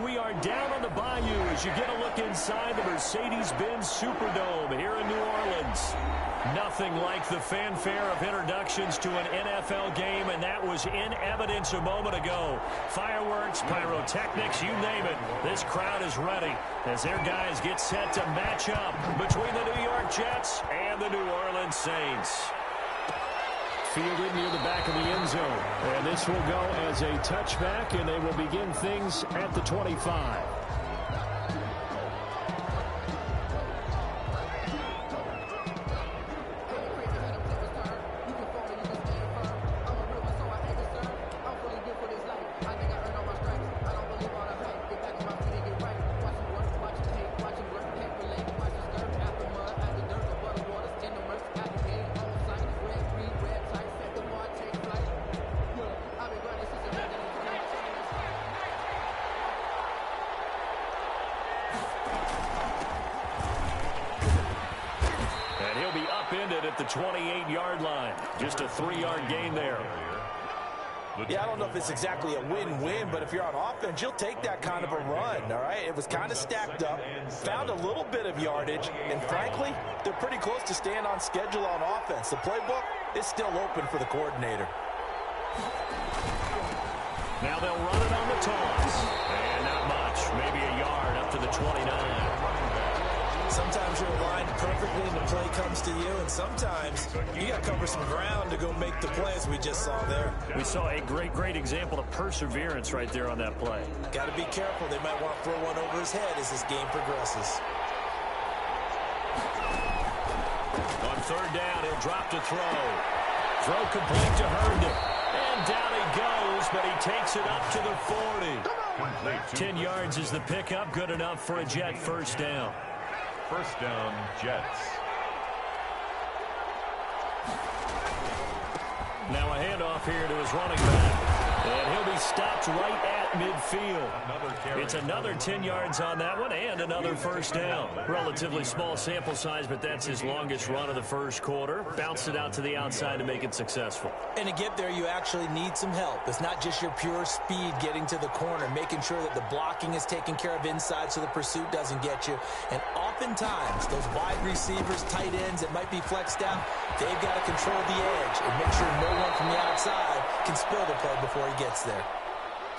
We are down on the Bayou as you get a look inside the Mercedes-Benz Superdome here in New Orleans. Nothing like the fanfare of introductions to an NFL game, and that was in evidence a moment ago. Fireworks, pyrotechnics, you name it. This crowd is ready as their guys get set to match up between the New York Jets and the New Orleans Saints. Fielded near the back of the end zone. And this will go as a touchback, and they will begin things at the 25. At the 28-yard line. Just a 3-yard gain there. Yeah, I don't know if it's exactly a win-win, but if you're on offense, you'll take that kind of a run, all right? It was kind of stacked up, found a little bit of yardage, and frankly, they're pretty close to staying on schedule on offense. The playbook is still open for the coordinator. Now they'll run it on the toss. And not much, maybe a yard up to the 29. Sometimes you're aligned perfectly and the play comes to you, and sometimes you got to cover some ground to go make the play, as we just saw there. We saw a great example of perseverance right there on that play. Got to be careful. They might want to throw one over his head as this game progresses. On third down, he'll drop to throw. Throw complete to Herndon. And down he goes, but he takes it up to the 40. 10 yards is the pickup. Good enough for a Jet first down. First down, Jets. Now a handoff here to his running back. And he'll be stopped right at midfield. It's another 10 yards on that one and another first down. Relatively small sample size, but that's his longest run of the first quarter. Bounced it out to the outside to make it successful. And to get there, you actually need some help. It's not just your pure speed getting to the corner, making sure that the blocking is taken care of inside so the pursuit doesn't get you. And oftentimes, those wide receivers, tight ends that might be flexed out, they've got to control the edge and make sure no one from the outside can spill the play before he gets there.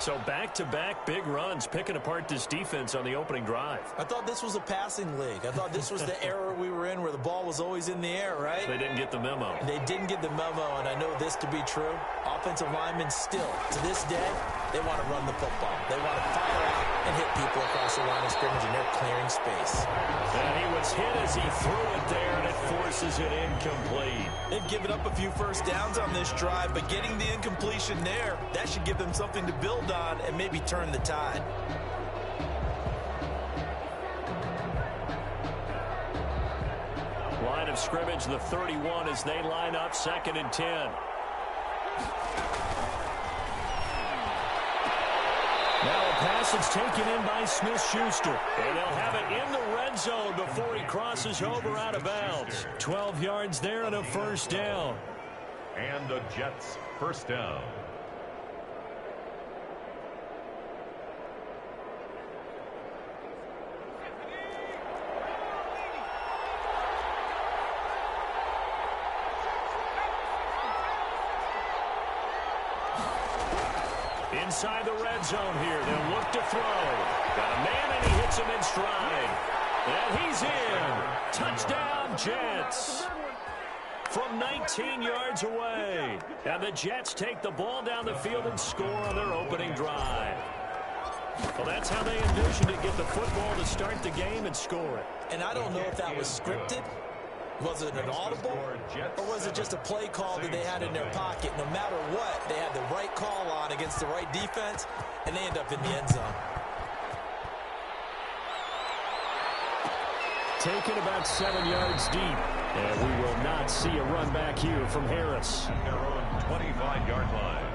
So back-to-back big runs, picking apart this defense on the opening drive. I thought this was a passing league. I thought this was the era we were in where the ball was always in the air, right? They didn't get the memo. They didn't get the memo, and I know this to be true. Offensive linemen still, to this day, they want to run the football. They want to fire out and hit people across the line of scrimmage, and they're clearing space. And he was hit as he threw it there, and it forces it incomplete. They've given up a few first downs on this drive, but getting the incompletion there, that should give them something to build on and maybe turn the tide. Line of scrimmage, the 31 as they line up, 2nd and 10. Now a pass that's taken in by Smith-Schuster. And they'll have it in the red zone before he crosses over out of bounds. 12 yards there and a first down. And the Jets first down. Inside the red zone here. They'll look to throw. Got a man, and he hits him in stride. And he's in. Touchdown, Jets. From 19 yards away. And the Jets take the ball down the field and score on their opening drive. Well, that's how they envisioned it. Get the football to start the game and score it. And I don't know if that was scripted. Was it an audible, or was it just a play call that they had in their pocket? No matter what, they had the right call on against the right defense, and they end up in the end zone. Taken about 7 yards deep. And we will not see a run back here from Harris. Their own 25-yard line.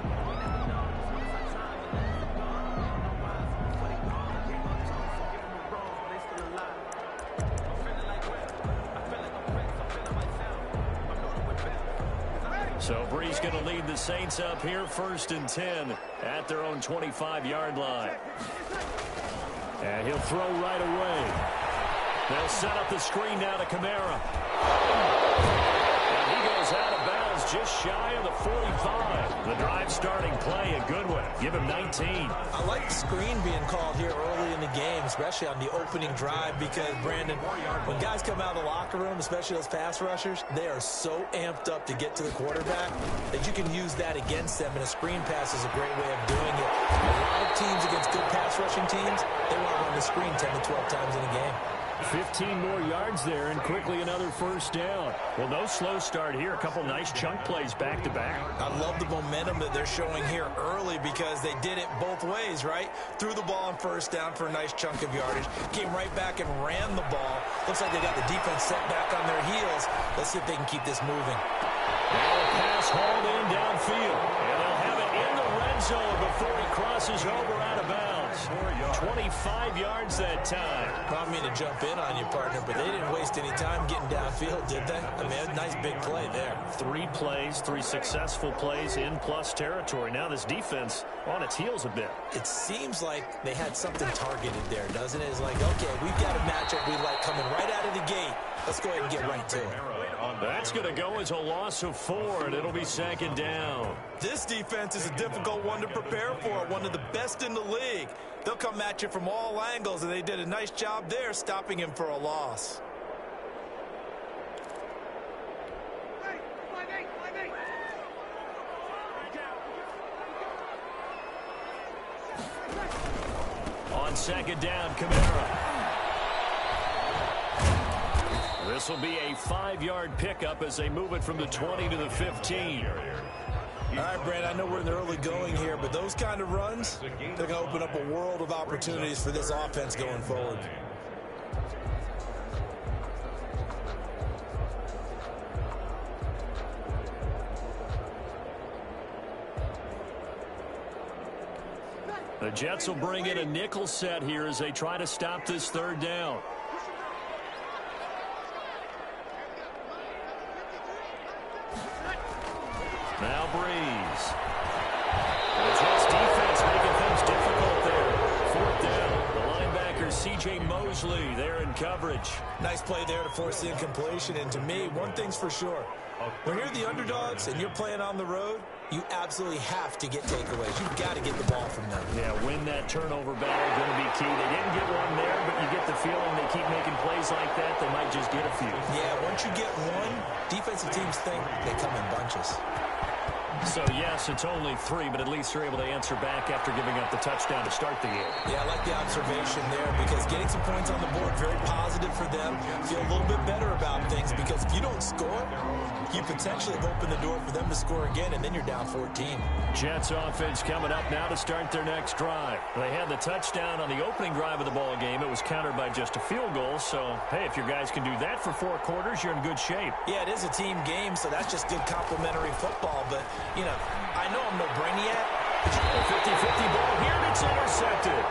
So Brees going to lead the Saints up here, 1st and 10 at their own 25-yard line. And he'll throw right away. They'll set up the screen now to Kamara. And he goes out of bounds just shy of the 45. The drive starting play, a good one. Give him 19. I like the screen being called here early in the game, especially on the opening drive, because, Brandon, when guys come out of the locker room, especially those pass rushers, they are so amped up to get to the quarterback that you can use that against them, and a screen pass is a great way of doing it. A lot of teams against good pass rushing teams, they want to run the screen 10 to 12 times in a game. 15 more yards there, and quickly another first down. Well, no slow start here. A couple nice chunk plays back-to-back. I love the momentum that they're showing here early because they did it both ways, right? Threw the ball on first down for a nice chunk of yardage. Came right back and ran the ball. Looks like they got the defense set back on their heels. Let's see if they can keep this moving. Now a pass hauled in downfield. And they'll have it in the red zone before he crosses over out of bounds. 25 yards that time. I don't mean to jump in on you, partner, but they didn't waste any time getting downfield, did they? I mean, a nice big play there. 3 plays, 3 successful plays in plus territory. Now this defense on its heels a bit. It seems like they had something targeted there, doesn't it? It's like, okay, we've got a matchup we like coming right out of the gate. Let's go ahead and get right to it. That's going to go as a loss of 4, and it'll be second down. This defense is a difficult one to prepare for, one of the best in the league. They'll come at you from all angles, and they did a nice job there stopping him for a loss. On second down, Kamara. This will be a 5-yard pickup as they move it from the 20 to the 15. All right, Brad, I know we're in the early going here, but those kind of runs, they're going to open up a world of opportunities for this offense going forward. The Jets will bring in a nickel set here as they try to stop this third down. Now Breeze. The Jets defense making things difficult there. 4th down. The linebacker C.J. Mosley there in coverage. Nice play there to force the incompletion. And to me, one thing's for sure. When you're the underdogs and you're playing on the road, you absolutely have to get takeaways. You've got to get the ball from them. Yeah, win that turnover battle, going to be key. They didn't get one there, but you get the feeling they keep making plays like that, they might just get a few. Yeah, once you get one, defensive teams think they come in bunches. So, yes, it's only 3, but at least they're able to answer back after giving up the touchdown to start the game. Yeah, I like the observation there because getting some points on the board, very positive for them. Feel a little bit better about things because if you don't score, you potentially have opened the door for them to score again, and then you're down 14. Jets offense coming up now to start their next drive. They had the touchdown on the opening drive of the ball game. It was countered by just a field goal. So, hey, if your guys can do that for 4 quarters, you're in good shape. Yeah, it is a team game, so that's just good complementary football. But, you know, I know I'm no brainiac. A 50-50 ball here, and it's intercepted.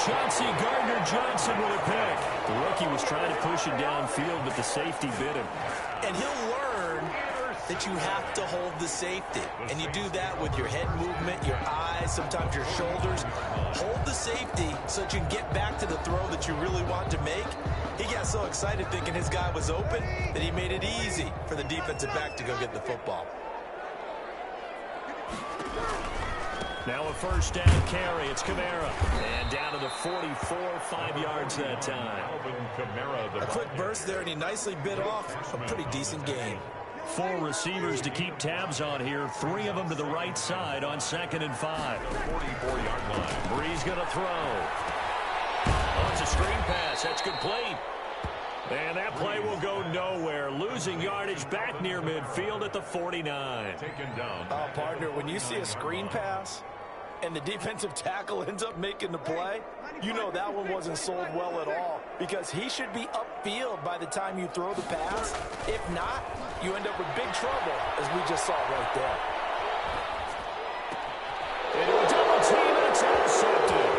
Chauncey Gardner-Johnson with a pick. The rookie was trying to push it downfield, but the safety bit him. And he'll learn that you have to hold the safety. And you do that with your head movement, your eyes, sometimes your shoulders. Hold the safety so that you can get back to the throw that you really want to make. He got so excited thinking his guy was open that he made it easy for the defensive back to go get the football. Now a first down carry. It's Kamara. And down to the 44, 5 yards that time. A quick burst there, and he nicely bit off a pretty decent gain. 4 receivers to keep tabs on here. 3 of them to the right side on 2nd and 5. 44-yard line. Breeze going to throw. Oh, it's a screen pass. That's complete. And that play will go nowhere. Losing yardage back near midfield at the 49. Taken down. Partner, when you see a screen pass and the defensive tackle ends up making the play, you know that one wasn't sold well at all because he should be upfield by the time you throw the pass. If not, you end up with big trouble, as we just saw right there. Into a double team, and it's intercepted.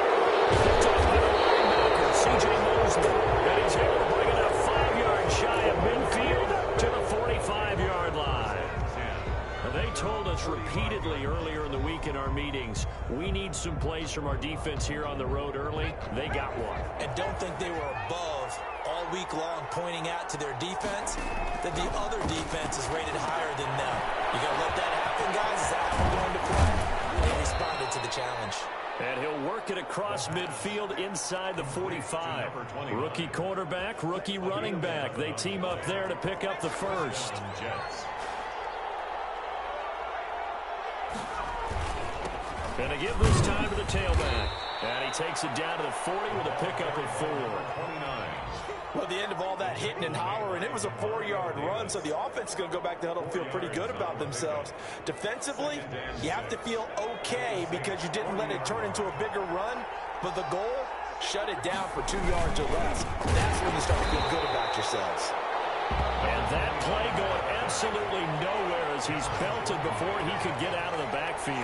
Picked off by the linebacker, C.J. Mosley. And he's able to bring it up 5 yards shy of midfield to the 45-yard line. Now, they told us repeatedly earlier in the week week in our meetings. We need some plays from our defense here on the road early. They got one. And don't think they were above all week long pointing out to their defense that the other defense is rated higher than them. You got to let that happen, guys. Is that how we're going to play? They responded to the challenge. And he'll work it across midfield inside the 45. Rookie quarterback, rookie running back. They team up there to pick up the first. And to give this time to the tailback. And he takes it down to the 40 with a pickup of 4. Well, at the end of all that hitting and hollering, it was a 4-yard run, so the offense is going to go back to huddle and feel pretty good about themselves. Defensively, you have to feel okay because you didn't let it turn into a bigger run, but the goal, shut it down for 2 yards or less. That's when you start to feel good about yourselves. And that play going absolutely nowhere as he's belted before he could get out of the backfield.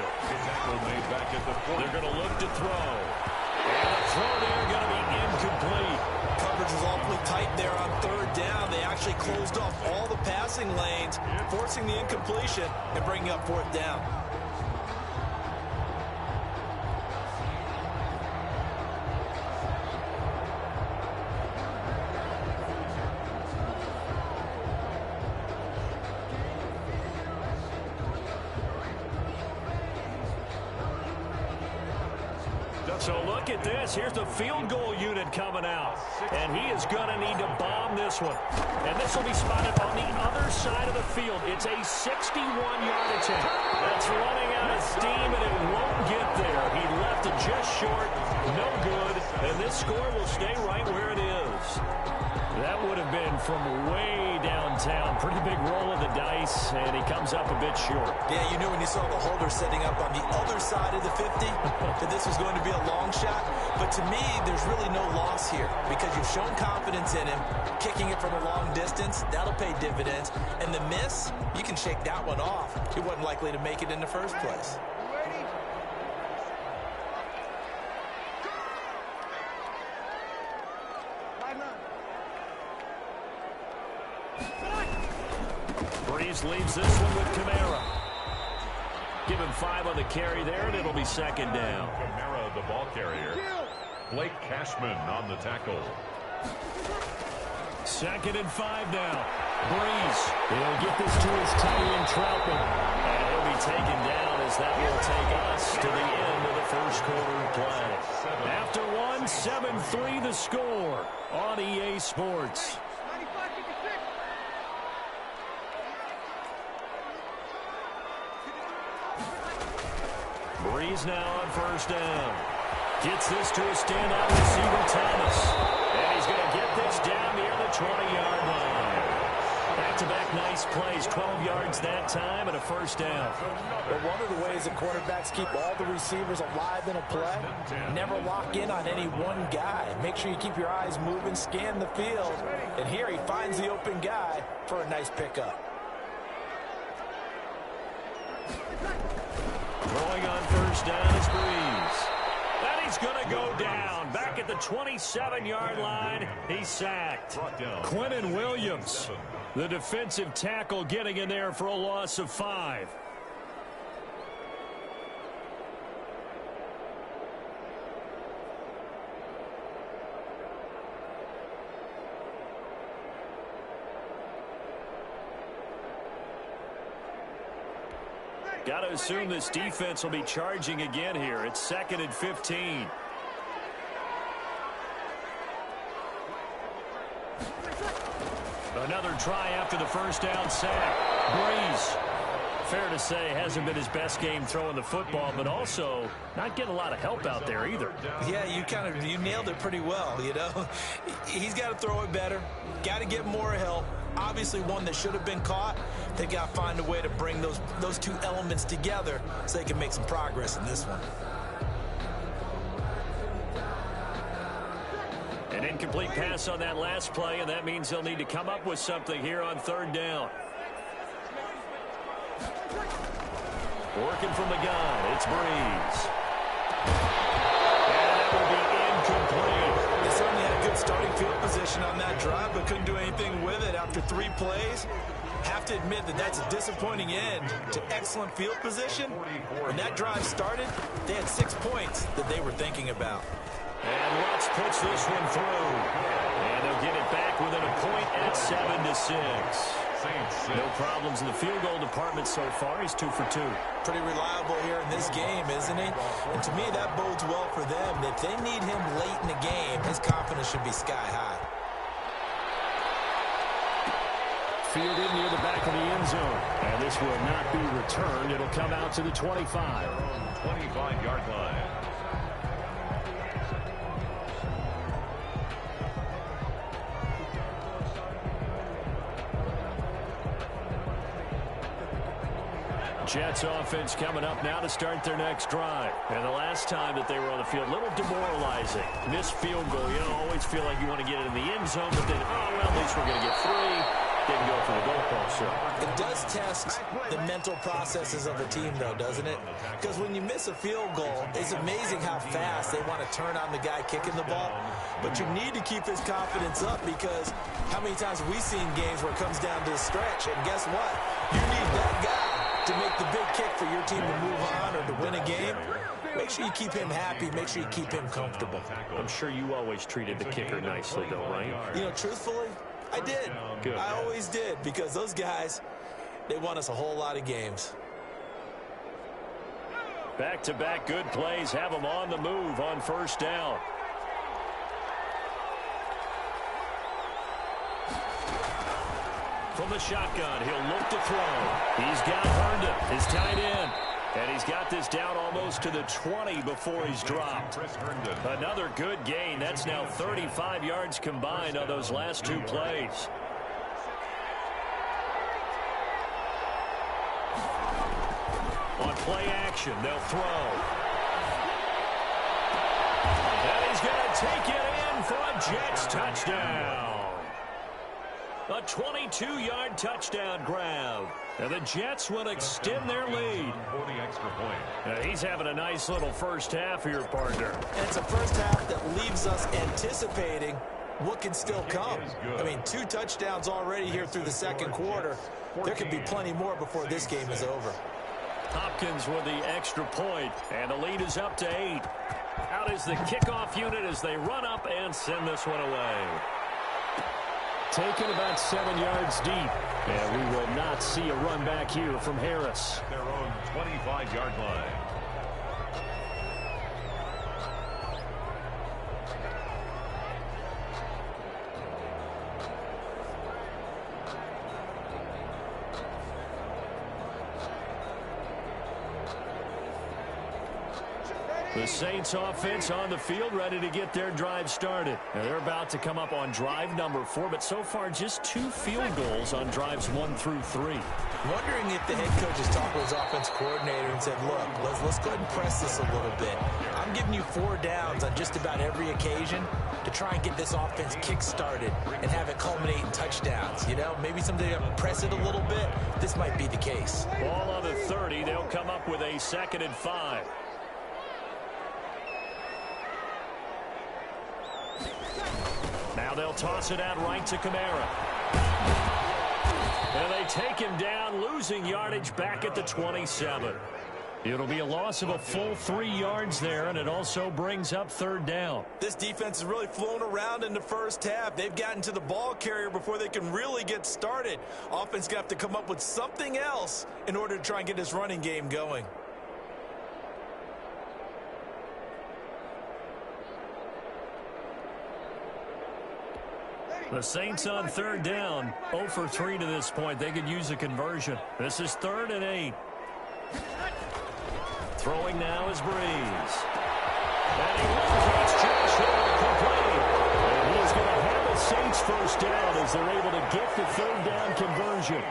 They're going to look to throw. And the throw there going to be incomplete. Coverage was awfully tight there on 3rd down. They actually closed off all the passing lanes, forcing the incompletion and bringing up 4th down. So look at this. Here's the field goal unit coming out. And he is going to need to bomb this one. And this will be spotted on the other side of the field. It's a 61-yard attempt. That's running out of steam, and it won't get there. He left it just short. No good. And this score will stay right where it is. That would have been from way downtown. Pretty big roll of the dice, and he comes up a bit short. Yeah, you knew when you saw the holder setting up on the other side of the 50 that this was going to be a long shot. But to me, there's really no loss here because you've shown confidence in him. Kicking it from a long distance, that'll pay dividends. And the miss, you can shake that one off. He wasn't likely to make it in the first place. Breeze leads this one with Kamara. Give him 5 on the carry there, and it'll be 2nd down. Kamara, the ball carrier. Blake Cashman on the tackle. 2nd and 5 now. Breeze. He'll get this to his tight end, Troutman. And he'll be taken down as that will take us to the end of the first quarter of play. After 1, 7-3 the score on EA Sports. Breeze now on 1st down. Gets this to a standout receiver, Thomas. And he's going to get this down near the 20-yard line. Back-to-back nice plays, 12 yards that time and a 1st down. But one of the ways that quarterbacks keep all the receivers alive in a play, never lock in on any one guy. Make sure you keep your eyes moving, scan the field. And here he finds the open guy for a nice pickup. Throwing on 1st down is Breeze. And he's going to go down. Back at the 27-yard line, he's sacked. Quentin Williams, the defensive tackle, getting in there for a loss of 5. Got to assume this defense will be charging again here. It's 2nd and 15. Another try after the 1st down sack. Breeze, fair to say, hasn't been his best game throwing the football, but also not getting a lot of help out there either. Yeah, you nailed it pretty well, you know. He's got to throw it better. Got to get more help. Obviously one that should have been caught. They got to find a way to bring those two elements together so they can make some progress in this one. An incomplete pass on that last play, and that means they'll need to come up with something here on 3rd down. Working from the gun, it's Breeze. And that will be incomplete. They certainly had a good starting field position on that drive, but couldn't do anything with it after 3 plays. Have to admit that that's a disappointing end to excellent field position. When that drive started, they had 6 points that they were thinking about. And Lutz puts this one through. And they'll get it back within a point at 7-6. No problems in the field goal department so far. He's 2 for 2. Pretty reliable here in this game, isn't he? And to me, that bodes well for them. If they need him late in the game, his confidence should be sky high. Fielded near the back of the end zone. And this will not be returned. It'll come out to the 25. 25-yard line. Jets offense coming up now to start their next drive. And the last time that they were on the field, a little demoralizing. Missed field goal. You know, always feel like you want to get it in the end zone, but then, oh, well, at least we're going to get 3. Didn't go for the goalpost, so. It does test the mental processes of the team, though, doesn't it? Because when you miss a field goal, it's amazing how fast they want to turn on the guy kicking the ball. But you need to keep his confidence up, because how many times have we seen games where it comes down to the stretch, and guess what? You need that guy to make the big kick for your team to move on or to win a game. Make sure you keep him happy. Make sure you keep him comfortable. I'm sure you always treated the kicker nicely, though, right? You know, truthfully, I did. Good. I always did, because those guys, they won us a whole lot of games. Back-to-back good plays have them on the move on first down. From the shotgun, he'll look to throw. He's got Herndon, his tight end. And he's got this down almost to the 20 before he's dropped. Another good gain. That's now 35 yards combined on those last 2 plays. On play action, they'll throw. And he's going to take it in for a Jets touchdown. A 22-yard touchdown grab. And the Jets will extend their lead. For the extra point. He's having a nice little first half here, partner. And it's a first half that leaves us anticipating what can still come. I mean, 2 touchdowns already here through the second quarter. There could be plenty more before this game is over. Hopkins with the extra point, and the lead is up to 8. Out is the kickoff unit as they run up and send this one away. Taken about 7 yards deep. And we will not see a run back here from Harris. Their own 25-yard line. The Saints offense on the field, ready to get their drive started. Now they're about to come up on drive number 4, but so far just 2 field goals on drives 1 through 3. Wondering if the head coach has talked to his offense coordinator and said, look, let's go ahead and press this a little bit. I'm giving you 4 downs on just about every occasion to try and get this offense kick-started and have it culminate in touchdowns. You know, maybe someday I'm going to press it a little bit. This might be the case. Ball on the 30. They'll come up with a 2nd and 5. Now they'll toss it out right to Kamara. And they take him down, losing yardage back at the 27. It'll be a loss of a full 3 yards there, and it also brings up 3rd down. This defense has really flown around in the first half. They've gotten to the ball carrier before they can really get started. Offense going to have to come up with something else in order to try and get this running game going. The Saints on 3rd down, 0 for 3 to this point. They could use a conversion. This is 3rd and 8. Throwing now is Breeze. And he locates Josh Hill complete. And he is going to have a Saints first down as they're able to get the 3rd down conversion.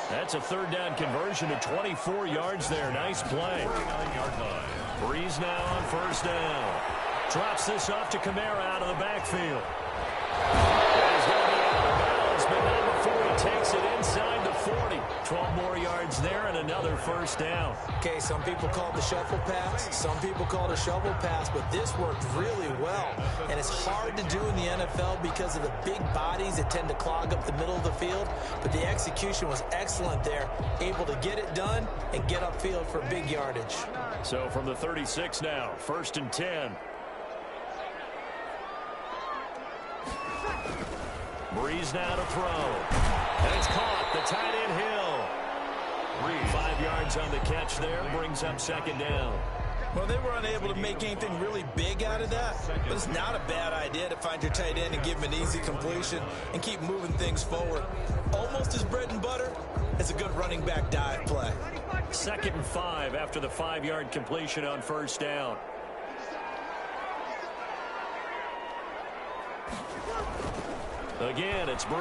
That's a 3rd down conversion to 24 yards there. Nice play. 49-yard line. Breeze now on 1st down. Drops this off to Kamara out of the backfield. He's going to be out of bounds, but not before he takes it inside the 40. 12 more yards there and another first down. Okay, some people call it the shuffle pass. Some people call it a shovel pass, but this worked really well. And it's hard to do in the NFL because of the big bodies that tend to clog up the middle of the field. But the execution was excellent there, able to get it done and get upfield for big yardage. So from the 36 now, 1st and 10. Breeze now to throw. And it's caught. The tight end Hill. 5 yards on the catch there. Brings up 2nd down. Well, they were unable to make anything really big out of that, but it's not a bad idea to find your tight end and give him an easy completion and keep moving things forward. Almost as bread and butter as a good running back dive play. 2nd and 5 after the 5-yard completion on 1st down. Again, it's Breeze.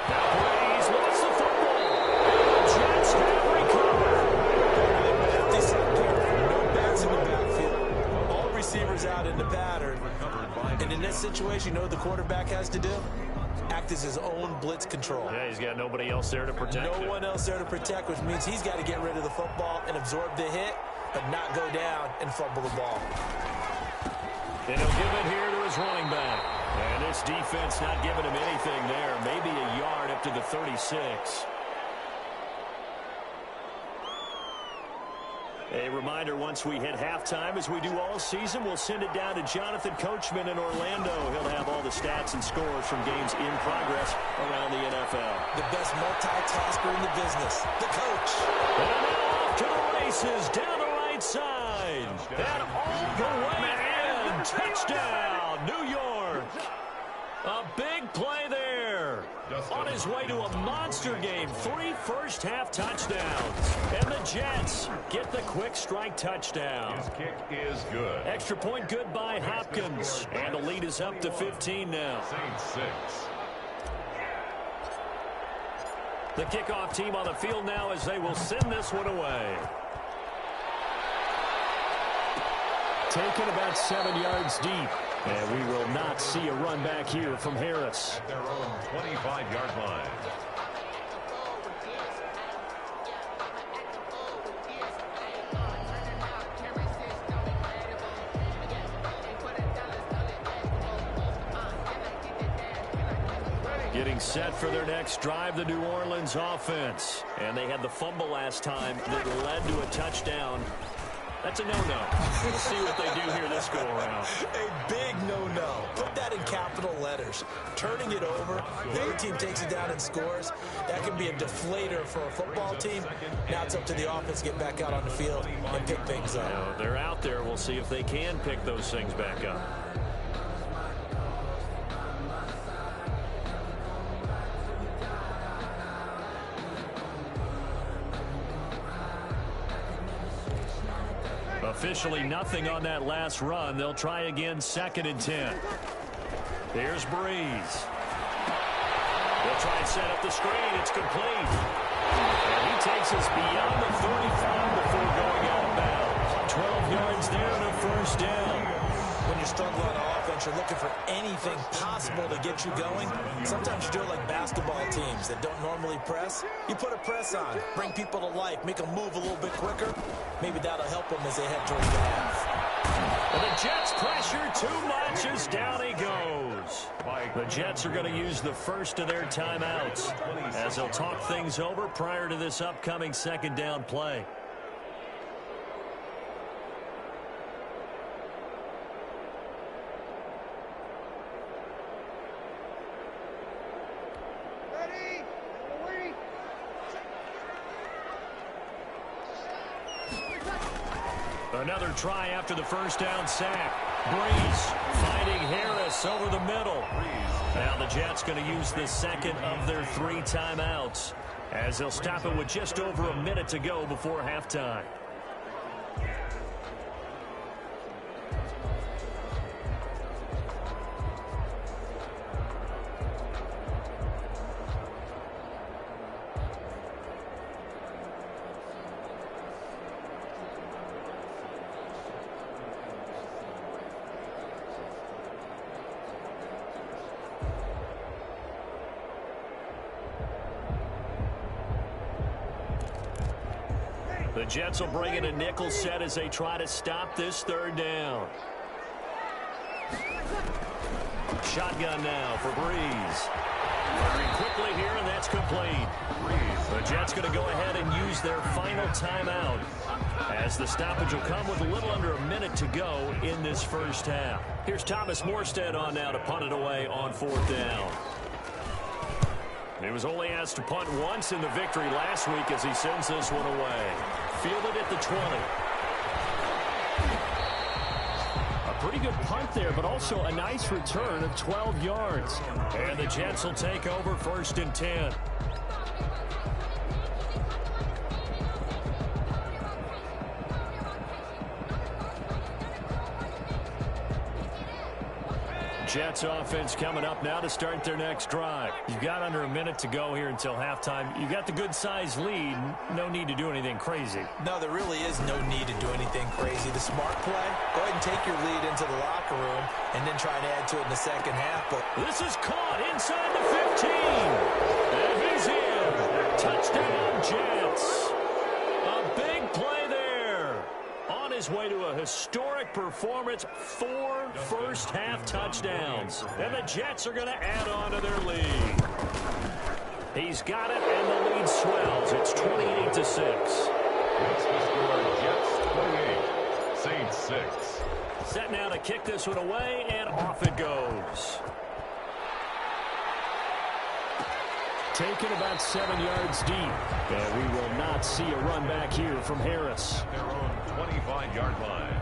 Now Breeze lost the football. And the Jets have recovered. No backs in the backfield. All receivers out in the pattern. And in this situation, you know what the quarterback has to do? Act as his own blitz control. Yeah, he's got nobody else there to protect him. No one else there to protect, which means he's got to get rid of the football and absorb the hit, but not go down and fumble the ball. And he'll give it here to his running back. And this defense not giving him anything there. Maybe a yard up to the 36. A reminder, once we hit halftime, as we do all season, we'll send it down to Jonathan Coachman in Orlando. He'll have all the stats and scores from games in progress around the NFL. The best multitasker in the business, the coach. And now off to the races, down the right side. And all the way in. Touchdown, New York. A big play there. On his way to a monster game. 3 first-half touchdowns. And the Jets get the quick strike touchdown. His kick is good. Extra point good by Hopkins. And the lead is up to 15 now. Saints 6. The kickoff team on the field now as they will send this one away. Taken about 7 yards deep. And we will not see a run back here from Harris. At their own 25-yard line. Getting set for their next drive, the New Orleans offense. And they had the fumble last time that led to a touchdown. That's a no-no. We'll see what they do here this go-around. A big no-no. Put that in capital letters. Turning it over, the other team takes it down and scores. That can be a deflator for a football team. Now it's up to the offense to get back out on the field and pick things up. Now, they're out there. We'll see if they can pick those things back up. Officially nothing on that last run. They'll try again, 2nd and 10. Here's Breeze. They'll try and set up the screen. It's complete. And he takes us beyond the 35 before going out of bounds. 12 yards there and a first down. When you're struggling on offense, you're looking for anything possible to get you going. Sometimes you do it like basketball teams that don't normally press. You put a press on, bring people to life, make them move a little bit quicker. Maybe that'll help them as they head towards the half. And the Jets pressure too much as down he goes. The Jets are going to use the first of their timeouts as they'll talk things over prior to this upcoming 2nd down play. Another try after the first down sack. Breeze finding Harris over the middle. Now the Jets going to use the 2nd of their 3 timeouts as they'll stop it with just over a minute to go before halftime. The Jets will bring in a nickel set as they try to stop this third down. Shotgun now for Breeze. Firing quickly here, and that's complete. The Jets going to go ahead and use their final timeout, as the stoppage will come with a little under a minute to go in this first half. Here's Thomas Morstead on now to punt it away on fourth down. He was only asked to punt once in the victory last week as he sends this one away. Fielded at the 20. A pretty good punt there, but also a nice return of 12 yards. And the Jets will take over 1st and 10. Jets offense coming up now to start their next drive. You've got under a minute to go here until halftime. You've got the good-sized lead. No need to do anything crazy. No, there really is no need to do anything crazy. The smart play, go ahead and take your lead into the locker room and then try to add to it in the second half. But this is caught inside the 15. And he's in. Touchdown, Jets. A big play there. On his way to a historic performance, 4 first-half touchdowns. And the Jets are going to add on to their lead. He's got it, and the lead swells. It's 28-6. What's the score? Jets 28, Saints 6. Set now to kick this one away, and off it goes. Taken about 7 yards deep. And we will not see a run back here from Harris. Their own 25-yard line.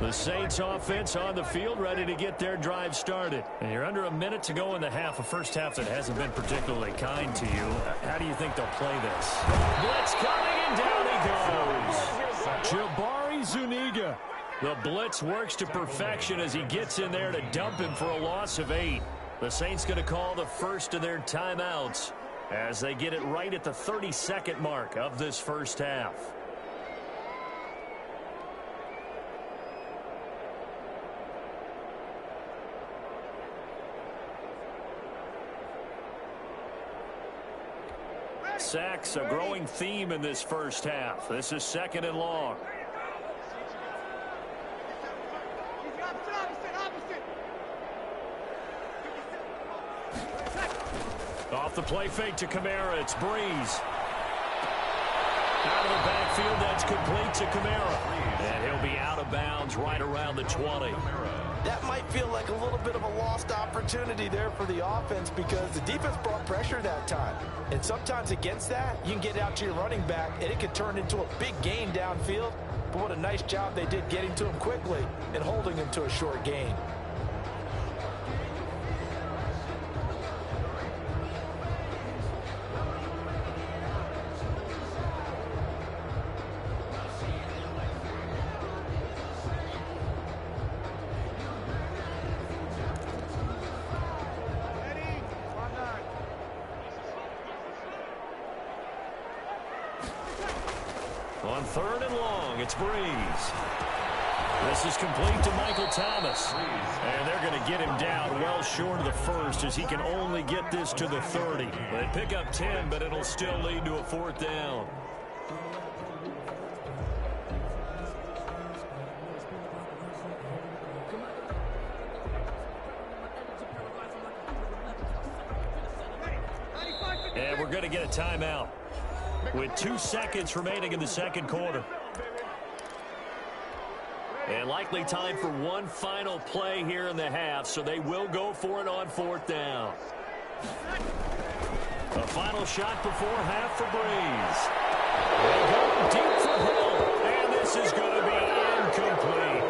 The Saints offense on the field, ready to get their drive started. And you're under a minute to go in the half, a first half that hasn't been particularly kind to you. How do you think they'll play this? Blitz coming, and down he goes. Jabari Zuniga. The blitz works to perfection as he gets in there to dump him for a loss of 8. The Saints going to call the first of their timeouts as they get it right at the 30-second mark of this first half. Sacks, a growing theme in this first half. This is 2nd and long. Off the play fake to Kamara. It's Breeze. Out of the backfield, that's complete to Kamara. And he'll be out of bounds right around the 20. that might feel like a little bit of a lost opportunity there for the offense because the defense brought pressure that time. And sometimes against that, you can get out to your running back, and it can turn into a big gain downfield. But what a nice job they did getting to him quickly and holding him to a short gain. On 3rd and long, it's Breeze. This is complete to Michael Thomas. And they're going to get him down well short of the first as he can only get this to the 30. They pick up 10, but it'll still lead to a 4th down. And we're going to get a timeout with 2 seconds remaining in the second quarter. And likely time for one final play here in the half, so they will go for it on 4th down. A final shot before half for Breeze. They go deep for Hill, and this is going to be incomplete.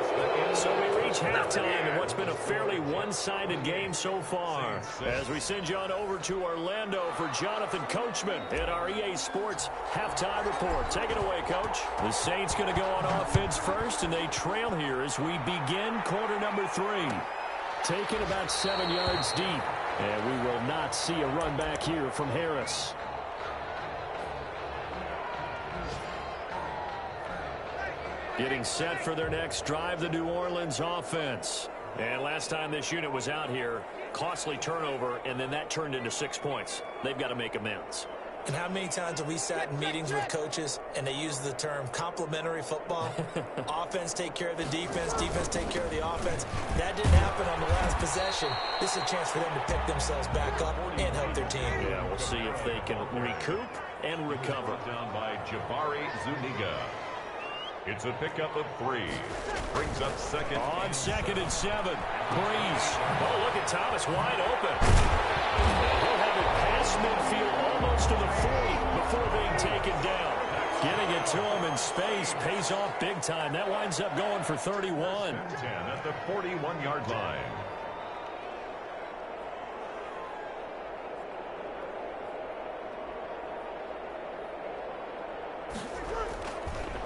So we reach halftime in what's been a fairly one-sided game so far. As we send you on over to Orlando for Jonathan Coachman at our EA Sports Halftime Report. Take it away, Coach. The Saints going to go on offense first, and they trail here as we begin quarter number 3. Taken about 7 yards deep, and we will not see a run back here from Harris. Getting set for their next drive, the New Orleans offense. And last time this unit was out here, costly turnover, and then that turned into 6 points. They've got to make amends. And how many times have we sat in meetings with coaches and they use the term complementary football? Offense take care of the defense, defense take care of the offense. That didn't happen on the last possession. This is a chance for them to pick themselves back up and help their team. Yeah, we'll see if they can recoup and recover. Down by Jabari Zuniga. It's a pickup of 3. Brings up second. On 2nd and 7. Breeze. Oh, look at Thomas wide open. He'll have it past midfield almost to the 40 before being taken down. Getting it to him in space pays off big time. That winds up going for 31. 10 at the 41-yard line.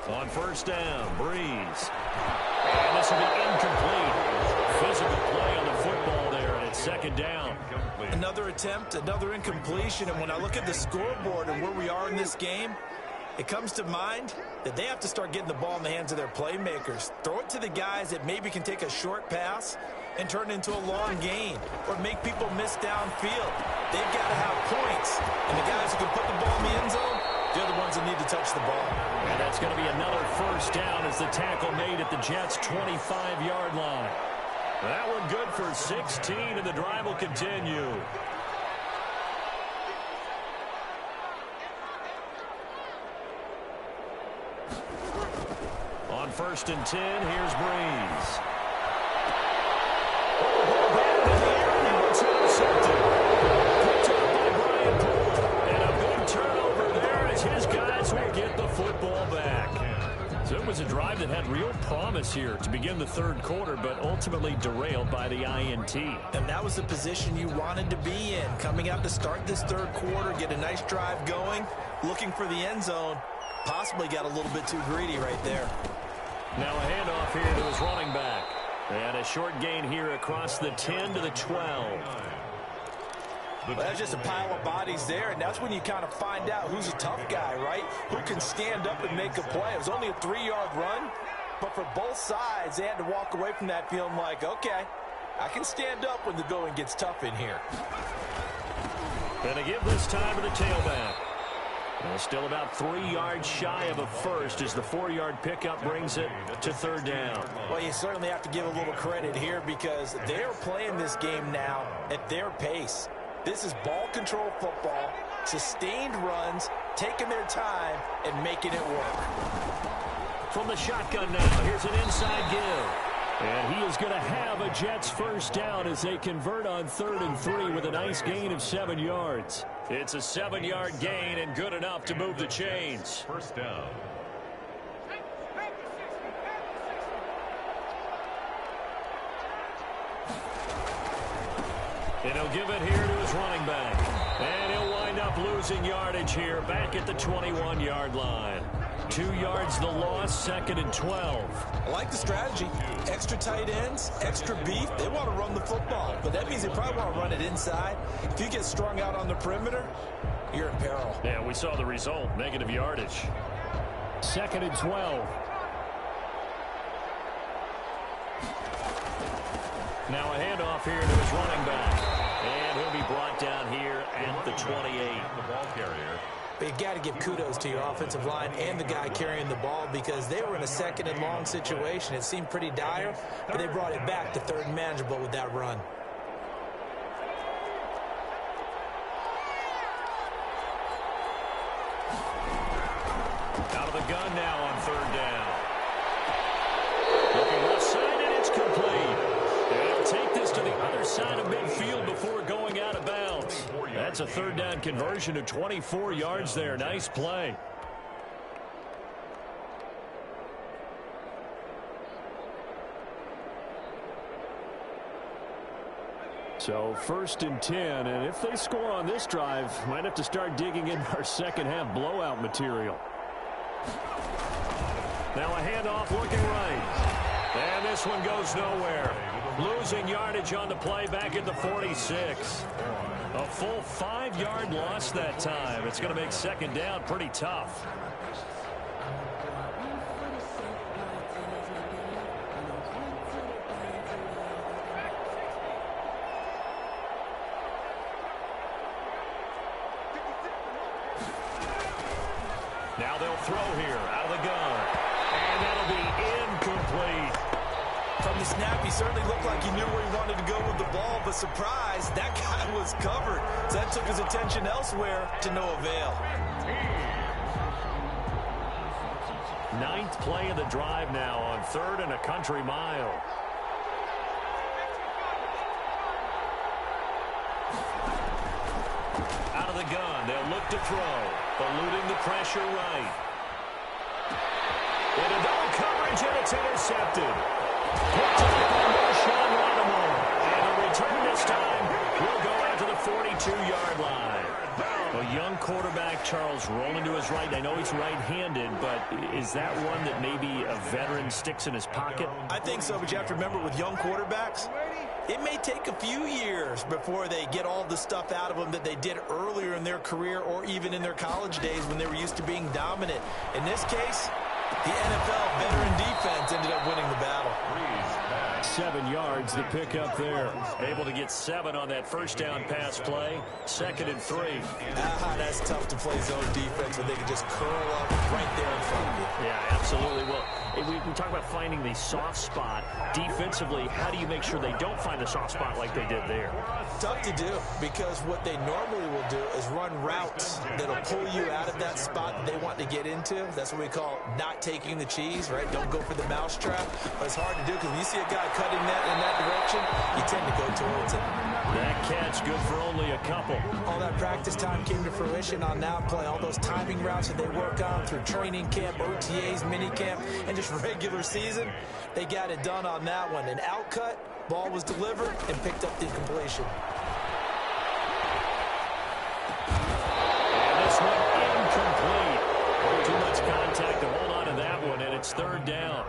On 1st down, Breeze. And this will be incomplete. Physical play on the football there, and it's 2nd down. Another attempt, another incompletion, and when I look at the scoreboard and where we are in this game, it comes to mind that they have to start getting the ball in the hands of their playmakers. Throw it to the guys that maybe can take a short pass and turn it into a long gain or make people miss downfield. They've got to have points, and the guys who can put the ball in the end zone, they're the ones that need to touch the ball. And that's going to be another 1st down as the tackle made at the Jets' 25-yard line. That one good for 16, and the drive will continue. On 1st and 10, here's Breeze. And a big turnover there as his guys will get the football back. So it was a drive that had real promise here to begin the 3rd quarter, but ultimately derailed by the INT. And that was the position you wanted to be in. Coming out to start this 3rd quarter, get a nice drive going, looking for the end zone. Possibly got a little bit too greedy right there. Now a handoff here to his running back. And a short gain here across the 10 to the 12. Well, that's just a pile of bodies there, and that's when you kind of find out who's a tough guy, right? Who can stand up and make a play. It was only a 3-yard run, but for both sides, they had to walk away from that feeling like, okay, I can stand up when the going gets tough in here. And they give this time to the tailback. Well, still about 3 yards shy of a first as the 4-yard pickup brings it to 3rd down. Well, you certainly have to give a little credit here because they're playing this game now at their pace. This is ball control football, sustained runs, taking their time, and making it work. From the shotgun now, here's an inside give. And he is going to have a Jets 1st down as they convert on 3rd and 3 with a nice gain of 7 yards. It's a 7-yard gain and good enough to move the chains. 1st down. And he'll give it here to his running back. And he'll wind up losing yardage here back at the 21-yard line. 2 yards the loss, 2nd and 12. I like the strategy. Extra tight ends, extra beef. They want to run the football, but that means they probably want to run it inside. If you get strung out on the perimeter, you're in peril. Yeah, we saw the result, negative yardage. 2nd and 12. Now a handoff here to his running back. And he'll be brought down here at the 28. The ball carrier. But you got to give kudos to your offensive line and the guy carrying the ball because they were in a 2nd and long situation. It seemed pretty dire, but they brought it back to 3rd and manageable with that run. Out of the gun now on 3rd down. Looking left side, and it's complete. They'll take this to the other side of midfield before going out of bounds. That's a 3rd down conversion of 24 yards there. Nice play. So 1st and 10, and if they score on this drive, might have to start digging in our 2nd half blowout material. Now a handoff looking right. And this one goes nowhere. Losing yardage on the play back at the 46. A full 5-yard loss that time. It's going to make 2nd down pretty tough. Now they'll throw here out of the gun. And that'll be incomplete. From the snap, he certainly looked like he knew where he wanted to go with the ball, but surprise, that guy was covered. So that took his attention elsewhere to no avail. Ninth play of the drive now on 3rd and a country mile. Out of the gun, they'll look to throw. Eluding the pressure right. Into double coverage, and it's intercepted. Picked up by Marshawn Lattimore. And a return this time will go out to the 42-yard line. A young quarterback, Charles, rolling to his right. I know he's right-handed, but is that one that maybe a veteran sticks in his pocket? I think so, but you have to remember with young quarterbacks, it may take a few years before they get all the stuff out of them that they did earlier in their career or even in their college days when they were used to being dominant. In this case, the NFL veteran defense ended up winning the battle. 7 yards to pick up there. Able to get 7 on that first down pass play. 2nd and 3. That's tough to play zone defense when they can just curl up right there in front of you. Yeah, absolutely. Well, we talk about finding the soft spot. Defensively, how do you make sure they don't find the soft spot like they did there? Tough to do, because what they normally will do is run routes that'll pull you out of that spot that they want to get into. That's what we call not taking the cheese, right? Don't go for the mousetrap. But it's hard to do because when you see a guy cutting that in that direction, you tend to go towards it. That catch good for only a couple. All that practice time came to fruition on that play. All those timing routes that they work on through training camp, OTAs, mini camp, and just regular season, they got it done on that one. An outcut, ball was delivered, and picked up the completion. And this one incomplete. Too much contact to hold on to that one, and it's 3rd down.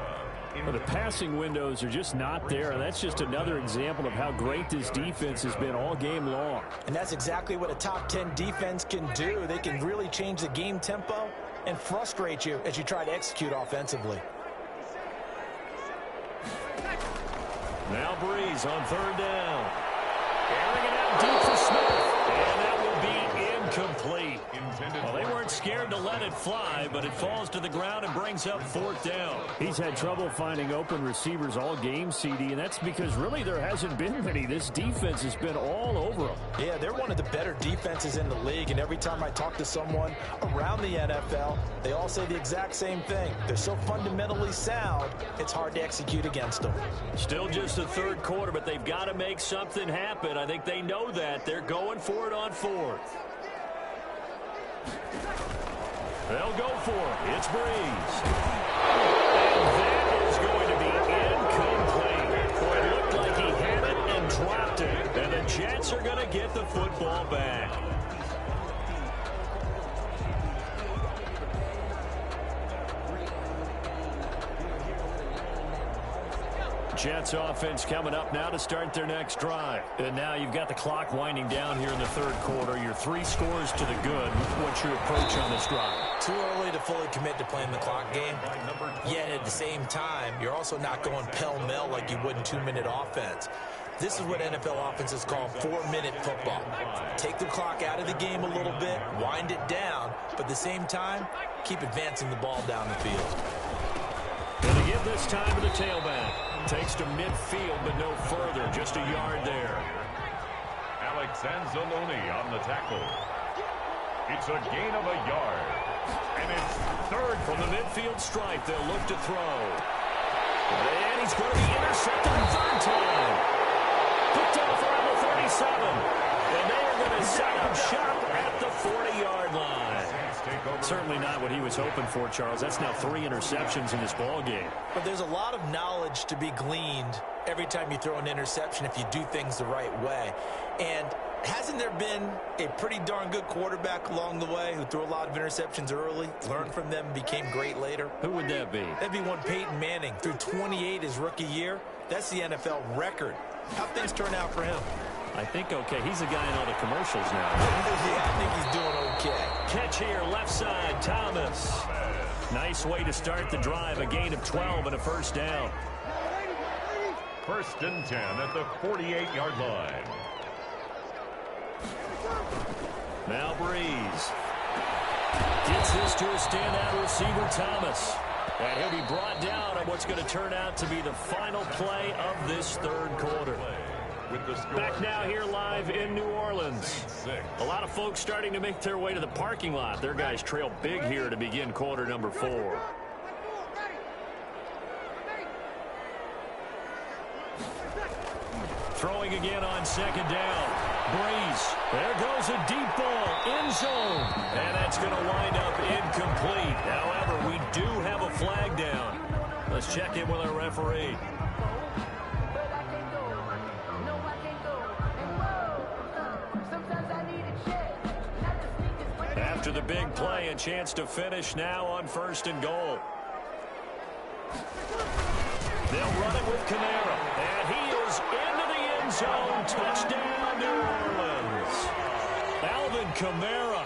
Well, the passing windows are just not there, and that's just another example of how great this defense has been all game long. And that's exactly what a top 10 defense can do. They can really change the game tempo and frustrate you as you try to execute offensively. Now Breeze on 3rd down. Airing it out deep for Smith. And that will be incomplete. Well, they weren't scared to let it fly, but it falls to the ground and brings up 4th down. He's had trouble finding open receivers all game, CD, and that's because really there hasn't been many. This defense has been all over them. Yeah, they're one of the better defenses in the league, and every time I talk to someone around the NFL, they all say the exact same thing. They're so fundamentally sound, it's hard to execute against them. Still just the 3rd quarter, but they've got to make something happen. I think they know that. They're going for it on 4th. They'll go for it. It's Breeze. And that is going to be incomplete. Boy, it looked like he had it and dropped it. And the Jets are going to get the football back. Jets offense coming up now to start their next drive. And now you've got the clock winding down here in the 3rd quarter. Your 3 scores to the good. What's your approach on this drive? Too early to fully commit to playing the clock game. Yet at the same time, you're also not going pell-mell like you would in 2-minute offense. This is what NFL offenses call 4-minute football. Take the clock out of the game a little bit, wind it down, but at the same time, keep advancing the ball down the field. And to give this time to the tailback. Takes to midfield, but no further. Just a yard there. Alex Anzalone on the tackle. It's a gain of a yard. And it's 3rd from the midfield stripe. They'll look to throw. And he's going to be intercepted a 3rd time. Picked off around the 37. And they are going to set up shop at the 40-yard line. Certainly not what he was hoping for, Charles. That's now 3 interceptions in this ball game. But there's a lot of knowledge to be gleaned every time you throw an interception if you do things the right way. And hasn't there been a pretty darn good quarterback along the way who threw a lot of interceptions early, learned from them, became great later? Who would that be? That'd be one Peyton Manning. Threw 28 his rookie year. That's the NFL record. How'd things turn out for him? I think okay. He's a guy in all the commercials now. Yeah, I think he's doing okay. Catch here, left side, Thomas. Nice way to start the drive. A gain of 12 and a 1st down. 1st and 10 at the 48-yard line. Now Breeze. Gets this to a standout receiver, Thomas. And he'll be brought down on what's going to turn out to be the final play of this third quarter. Back now here live in New Orleans. A lot of folks starting to make their way to the parking lot. Their guys trail big here to begin quarter number 4. Throwing again on second down. Breeze. There goes a deep ball. End zone. And that's going to wind up incomplete. However, we do have a flag down. Let's check in with our referee. After the big play, a chance to finish now on 1st and goal. They'll run it with Kamara. And he is into the end zone. Touchdown, New Orleans. Alvin Kamara,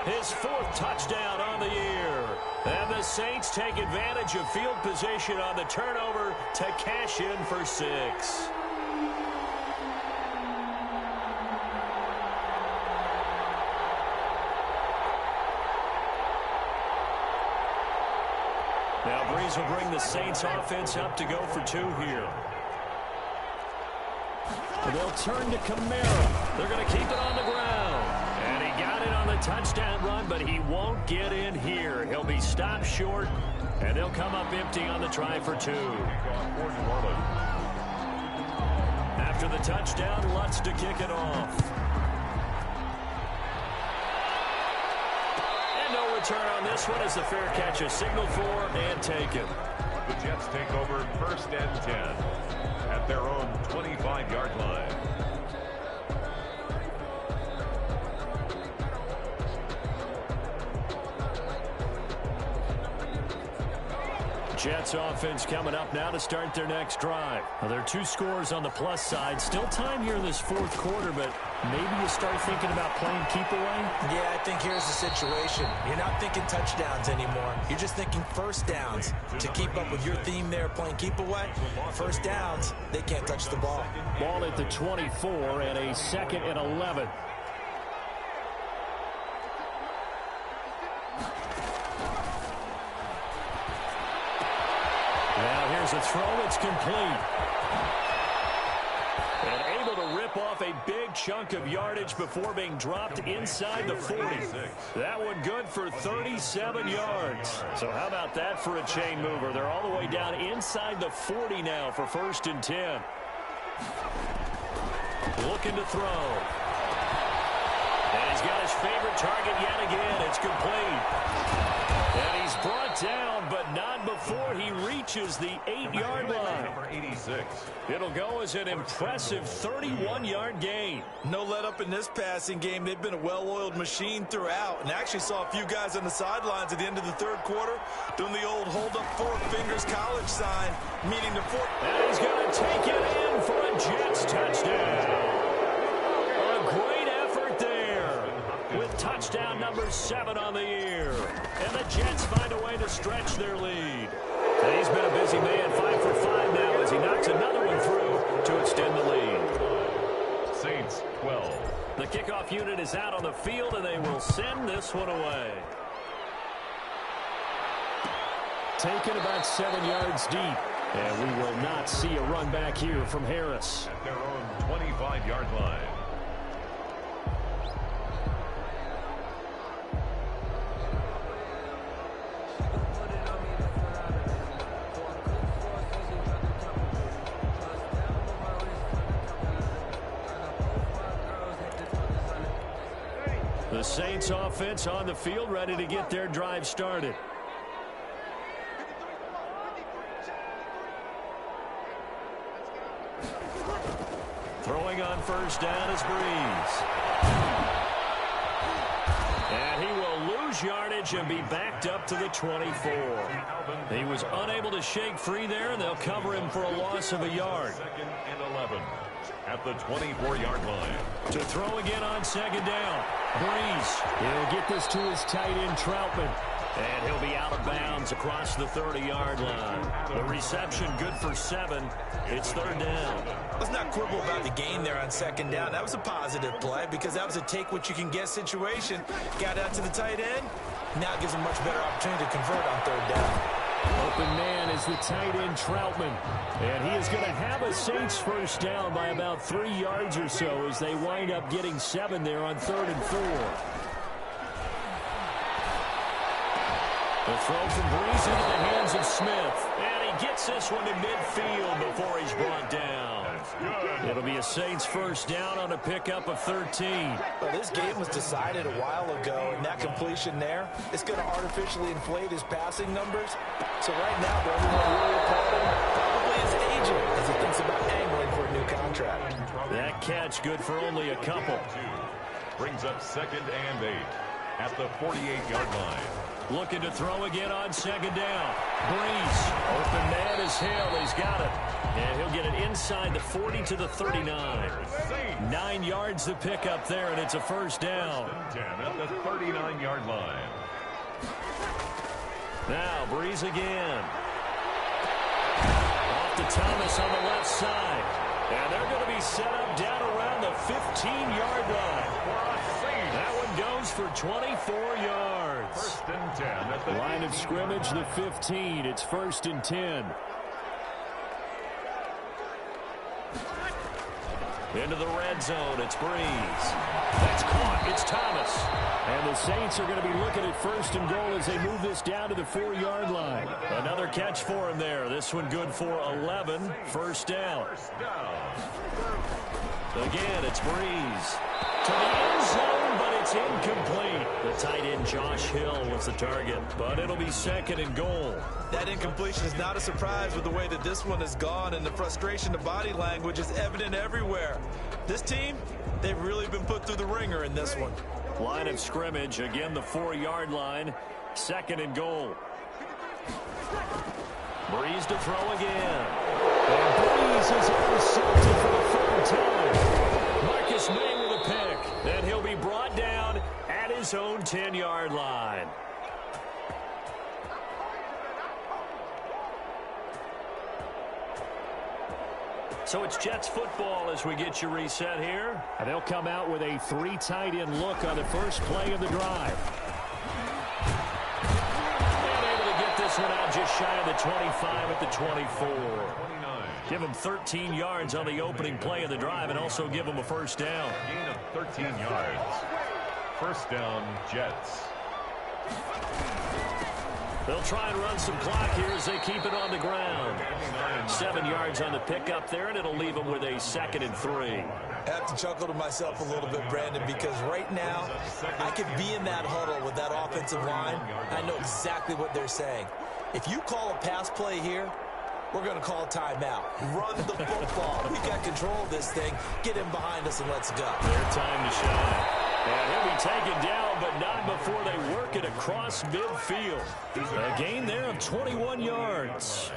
his 4th touchdown on the year. And the Saints take advantage of field position on the turnover to cash in for 6. Now Breeze will bring the Saints offense up to go for 2 here. They'll turn to Kamara. They're going to keep it on the ground. And he got it on the touchdown run, but he won't get in here. He'll be stopped short, and they'll come up empty on the try for 2. After the touchdown, Lutz to kick it off. Return on this one as the fair catch is signaled for and taken. The Jets take over 1st and 10 at their own 25-yard line. Jets offense coming up now to start their next drive. Well, there are 2 scores on the plus side. Still time here in this 4th quarter, but maybe you start thinking about playing keep away? Yeah, I think here's the situation. You're not thinking touchdowns anymore. You're just thinking 1st downs. To keep up with your theme there, playing keep away, 1st downs, they can't touch the ball. Ball at the 24 and a 2nd and 11. Now here's a throw. It's complete. And able to rip off a big chunk of yardage before being dropped inside the 40. That one good for 37 yards. So how about that for a chain mover? They're all the way down inside the 40 now for 1st and 10. Looking to throw. And he's got his favorite target yet again. It's complete. And he's brought down, but not before he reaches the 8-yard line. Number 86. It'll go as an impressive 31-yard gain. No let up in this passing game. They've been a well-oiled machine throughout. And actually saw a few guys on the sidelines at the end of the 3rd quarter doing the old hold up 4 fingers college sign, meaning the 4th. And he's going to take it in for a Jets touchdown. A great effort there with touchdown number 7 on the year. And the Jets find a way to stretch their lead. And he's been a busy man, 5 for 5 now as he knocks another one through to extend the lead. Saints 12. The kickoff unit is out on the field, and they will send this one away. Taken about 7 yards deep. And we will not see a run back here from Harris. At their own 25-yard line. The Saints offense on the field, ready to get their drive started. Throwing on 1st down is Breeze. And he will lose yardage and be backed up to the 24. He was unable to shake free there, and they'll cover him for a loss of a yard. 2nd and 11 at the 24-yard line. To throw again on 2nd down. Breeze. He'll get this to his tight end, Troutman. And he'll be out of bounds across the 30-yard line. The reception good for 7. It's third down. Let's not quibble about the gain there on second down. That was a positive play because that was a take-what-you-can-get situation. Got out to the tight end. Now gives him a much better opportunity to convert on third down. Open man is the tight end, Troutman. And he is going to have a Saints first down by about 3 yards or so as they wind up getting 7 there on 3rd and 4. The throw from Breeze into the hands of Smith. And he gets this one to midfield before he's brought down. It'll be a Saints first down on a pickup of 13. Well, this game was decided a while ago, and that completion there is going to artificially inflate his passing numbers. So right now, the only one really applauding probably his agent as he thinks about angling for a new contract. That catch good for only a couple. Brings up 2nd and 8 at the 48-yard line. Looking to throw again on second down. Breeze. Open man is Hill. He's got it. And he'll get it inside the 40 to the 39. 9 yards to pick up there, and it's a first down. 10 at the 39-yard line. Now, Breeze again. Off to Thomas on the left side. And they're going to be set up down around the 15-yard line. That one goes for 24 yards. 1st and 10 at the line of scrimmage, the 15. It's 1st and 10. Into the red zone, it's Breeze. That's caught, it's Thomas. And the Saints are going to be looking at 1st and goal as they move this down to the 4-yard line. Another catch for him there. This one good for 11. First down. Again, it's Breeze. To the end zone, but it's incomplete. The tight end, Josh Hill, was the target, but it'll be 2nd and goal. That incompletion is not a surprise with the way that this one has gone, and the frustration, the body language is evident everywhere. This team, they've really been put through the ringer in this one. Line of scrimmage, again the 4-yard line, 2nd and goal. Breeze to throw again. And Breeze is intercepted for the 3rd time. Marcus May with a pick. And he'll be brought down at his own 10-yard line. So it's Jets football as we get you reset here. And they'll come out with a 3 tight end look on the first play of the drive. And able to get this one out just shy of the 25 at the 24. Give them 13 yards on the opening play of the drive and also give them a first down. Gain of 13 yards. First down, Jets. They'll try and run some clock here as they keep it on the ground. 7 yards on the pickup there, and it'll leave them with a 2nd and 3. I have to chuckle to myself a little bit, Brandon, because right now I could be in that huddle with that offensive line. I know exactly what they're saying. If you call a pass play here, we're going to call a timeout. Run the football. We got control of this thing. Get him behind us and let's go. Their time to shine. And he'll be taken down, but not before they work it across midfield. A gain there of 21 yards.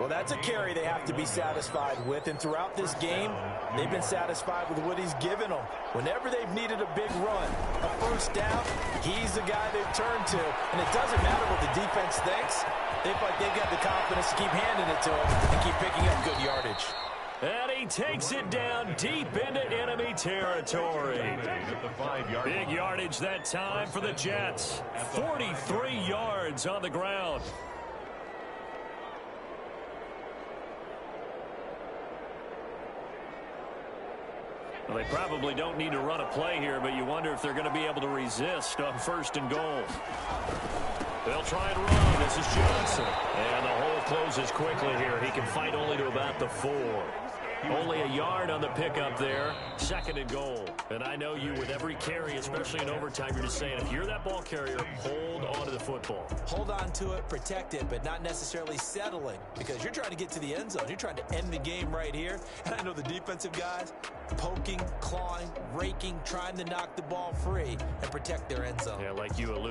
Well, that's a carry they have to be satisfied with, and throughout this game, they've been satisfied with what he's given them. Whenever they've needed a big run, a first down, he's the guy they've turned to, and it doesn't matter what the defense thinks. They feel like they've got the confidence to keep handing it to him and keep picking up good yardage. And he takes it down deep into enemy territory. Big yardage that time for the Jets. 43 yards on the ground. Well, they probably don't need to run a play here, but you wonder if they're going to be able to resist on 1st and goal. They'll try and run. This is Johnson. And the hole closes quickly here. He can fight only to about the 4. Only a yard on the pickup there. 2nd and goal. And I know you with every carry, especially in overtime, you're just saying, if you're that ball carrier, hold on to the football. Hold on to it, protect it, but not necessarily settling, because you're trying to get to the end zone. You're trying to end the game right here. And I know the defensive guys poking, clawing, raking, trying to knock the ball free and protect their end zone. Yeah, like you alluded.